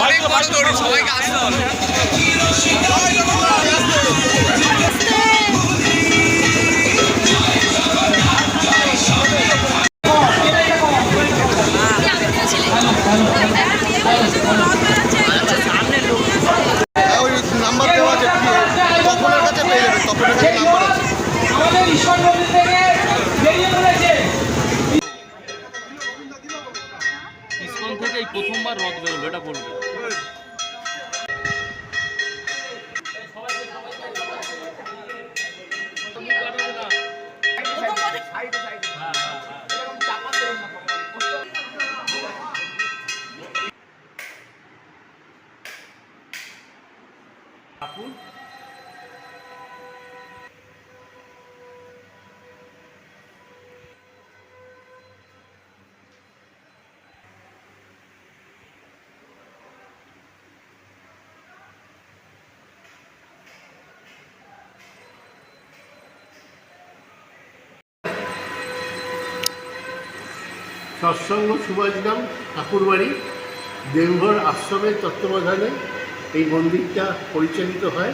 অনেক বড় দৌড়, সবাইকে আসতে হবে। নাম্বার দেওয়া আছে, তপনের কাছে পেয়ে যাবে, তপনের কাছে নাম্বার আছে। ইসকন থেকে এই প্রথমবার রথ বেরোলো, এটা বলবে। সৎসঙ্গ সুভাষগ্রাম ঠাকুরবাড়ি দেওঘর আশ্রমের তত্ত্বাবধানে এই মন্দিরটা পরিচালিত হয়।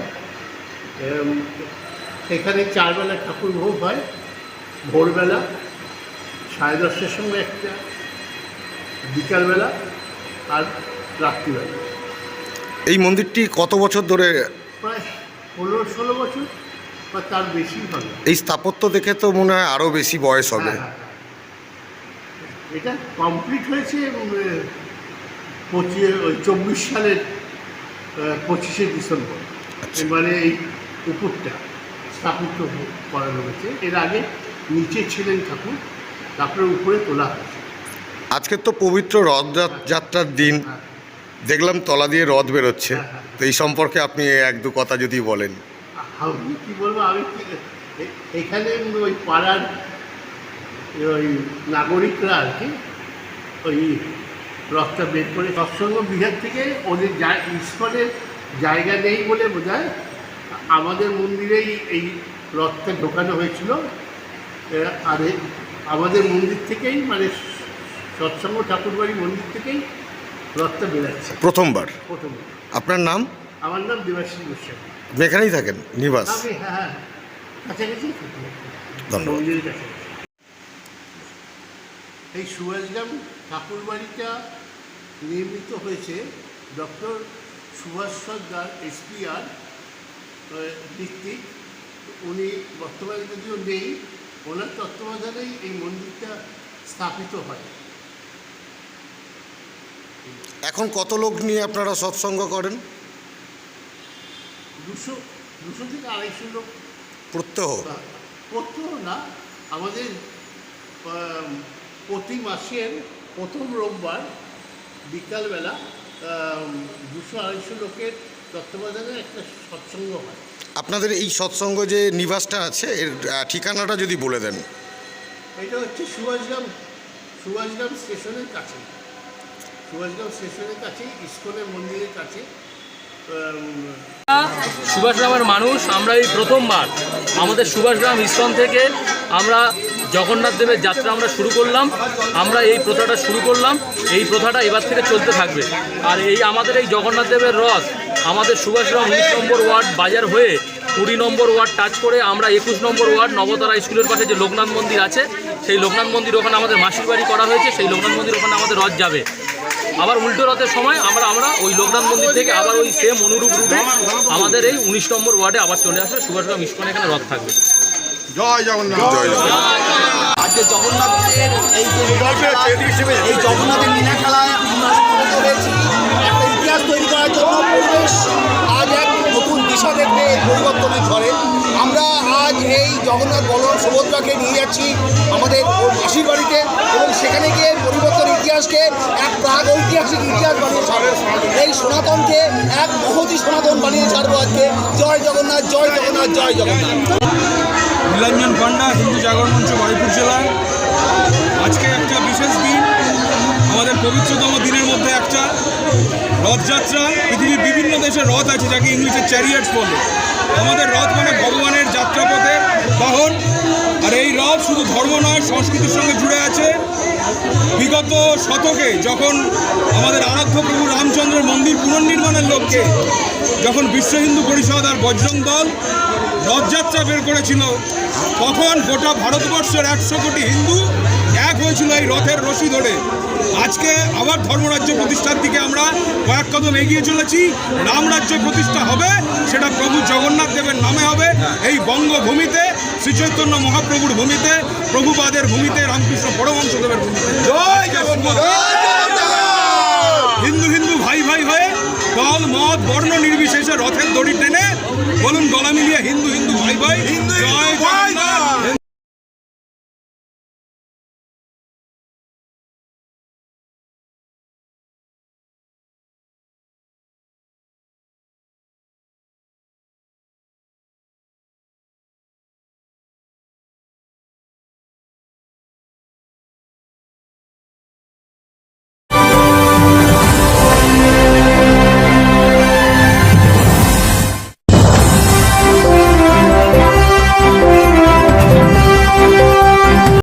এখানে 4 বেলা ঠাকুর ভোগ হয়, ভোরবেলা 10:30টার সময় একটা, বিকালবেলা আর রাত্রিবেলা। এই মন্দিরটি কত বছর ধরে? প্রায় 15-16 বছর বা তার বেশি হবে। এই স্থাপত্য দেখে তো মনে হয় আরও বেশি বয়স হবে। হ্যাঁ। এটা কমপ্লিট হয়েছে 24 সালের 25শে ডিসেম্বর। মানে এই উপরটা স্থাপিত করানো হয়েছে। এর আগে নিচে ছিলেন ঠাকুর, তারপরে উপরে তোলা হয়েছে। আজকে তো পবিত্র রথযাত্রার দিন, দেখলাম তলা দিয়ে রথ বেরোচ্ছে, তো এই সম্পর্কে আপনি 1-2 কথা যদি বলেন। আমি কী বলবো, আমি এখানে ওই পাড়ার ওই নাগরিকরা আর কি ওই রথটা বের করে সৎসঙ্গ বিহার থেকে ওদের ইস্কনের জায়গা নেই বলে বোধহয় আমাদের মন্দিরেই এই রথটা ঢোকানো হয়েছিল। আর আমাদের মন্দির থেকেই, মানে সৎসঙ্গ ঠাকুরবাড়ি মন্দির থেকেই রথটা বেরাচ্ছে প্রথমবার। প্রথম। আপনার নাম? আমার নাম দেবাশিস গোস্বামী। আপনি এখানেই থাকেন নিবাস? আমি হ্যাঁ কাছাকাছি। ধন্যবাদ। মন্দিরের কাছে। এই সুভাষগ্রাম ঠাকুরবাড়িটা নির্মিত হয়েছে ডক্টর সুভাষ সর্দার SPR কর্তৃক। উনি বর্তমানে যদিও নেই, ওনার তত্ত্বাবধানেই এই মন্দিরটা স্থাপিত হয়। এখন কত লোক নিয়ে আপনারা সৎসঙ্গ করেন? 200 থেকে 250 লোক প্রত্যহ? প্রত্যহ না, আমাদের প্রতি মাসের প্রথম রোববার বিকালবেলা 200-250 লোকের তত্ত্বাবধানে একটা সৎসঙ্গ হয়। আপনাদের এই সৎসঙ্গ যে নিবাসটা আছে, এর ঠিকানাটা যদি বলে দেন। এটা হচ্ছে সুভাষগ্রাম স্টেশনের কাছে, সুভাষগ্রাম স্টেশনের কাছেই ইস্কনের মন্দিরের কাছে। সুভাষগ্রামের মানুষ, আমরা এই প্রথমবার আমাদের সুভাষগ্রাম ইস্কন থেকে আমরা জগন্নাথ দেবের যাত্রা আমরা শুরু করলাম। আমরা এই প্রথাটা শুরু করলাম, এই প্রথাটা এবার থেকে চলতে থাকবে। আর এই আমাদের এই জগন্নাথ দেবের রথ আমাদের সুভাষগ্রাম 19 নম্বর ওয়ার্ড বাজার হয়ে 20 নম্বর ওয়ার্ড টাচ করে আমরা 21 নম্বর ওয়ার্ড নবতারা স্কুলের পাশে যে লোকনাথ মন্দির আছে, সেই লোকনাথ মন্দির ওখানে আমাদের মাসির বাড়ি করা হয়েছে। সেই লোকনাথ মন্দির ওখানে আমাদের রথ যাবে। আবার উল্টো রথের সময় আমরা ওই লোকনাথ মন্দির থেকে আবার ওই সেম অনুরূপ রূপে আমাদের এই 19 নম্বর ওয়ার্ডে আবার চলে আসবে। সুভাষগ্রাম ইস্কনে এখানে রথ থাকবে। জয় জগন্নাথ। জয় জগন্নাথ। আজকে জগন্নাথের এই জগন্নাথের লীলা খেলায় আমরা সমবেত হয়েছি একটা ইতিহাস তৈরি করার জন্য। পরিবেশ আজ এক নতুন দিশা দেখতে পরিবর্তনের ঝড়ে আমরা আজ এই জগন্নাথ বলরাম সুভদ্রাকে নিয়ে যাচ্ছি আমাদের মাসির বাড়িতে, এবং সেখানে গিয়ে পরিবর্তন ইতিহাসকে এক প্রাগ ঐতিহাসিক ইতিহাস বানিয়ে ছাড়বো। এই সনাতনকে এক মহতী সনাতন বানিয়ে ছাড়বো আজকে। জয় জগন্নাথ, জয় জগন্নাথ, জয় জগন্নাথ। নীলাঞ্জন পান্ডা, হিন্দু জাগরণ মঞ্চ, বারুইপুর জেলা। আজকে একটা বিশেষ দিন, আমাদের পবিত্রতম দিনের মধ্যে একটা রথযাত্রা। পৃথিবীর বিভিন্ন দেশে রথ আছে, যাকে ইংলিশে চ্যারিয়টস বলে। আমাদের রথ মানে ভগবানের যাত্রাপথের বাহন। আর এই রথ শুধু ধর্ম নয়, সংস্কৃতির সঙ্গে জুড়ে আছে। বিগত শতকে যখন আমাদের আরাধ্য প্রভু রামচন্দ্রের মন্দির পুনর্নির্মাণের লক্ষ্যে যখন বিশ্ব হিন্দু পরিষদ আর বজরং দল রথযাত্রা বের করেছিল, তখন গোটা ভারতবর্ষের 100 কোটি হিন্দু এক হয়েছিল এই রথের রশি ধরে। আজকে আবার ধর্মরাজ্য প্রতিষ্ঠার দিকে আমরা কয়েক কদম এগিয়ে চলেছি। রামরাজ্য প্রতিষ্ঠা হবে, সেটা প্রভু জগন্নাথ দেবের নামে হবে, এই বঙ্গভূমিতে, শ্রী চৈতন্য মহাপ্রভুর ভূমিতে, প্রভুপাদের ভূমিতে, রামকৃষ্ণ পরমহংসদেবের ভূমিতে। হিন্দু হিন্দু ভাই ভাই হয়ে দল মত বর্ণ নির্বিশেষে রথের দড়ি টেনে বলুন গলা মিলিয়ে হিন্দু হিন্দু ভাই ভাই, জয় জগন্নাথ।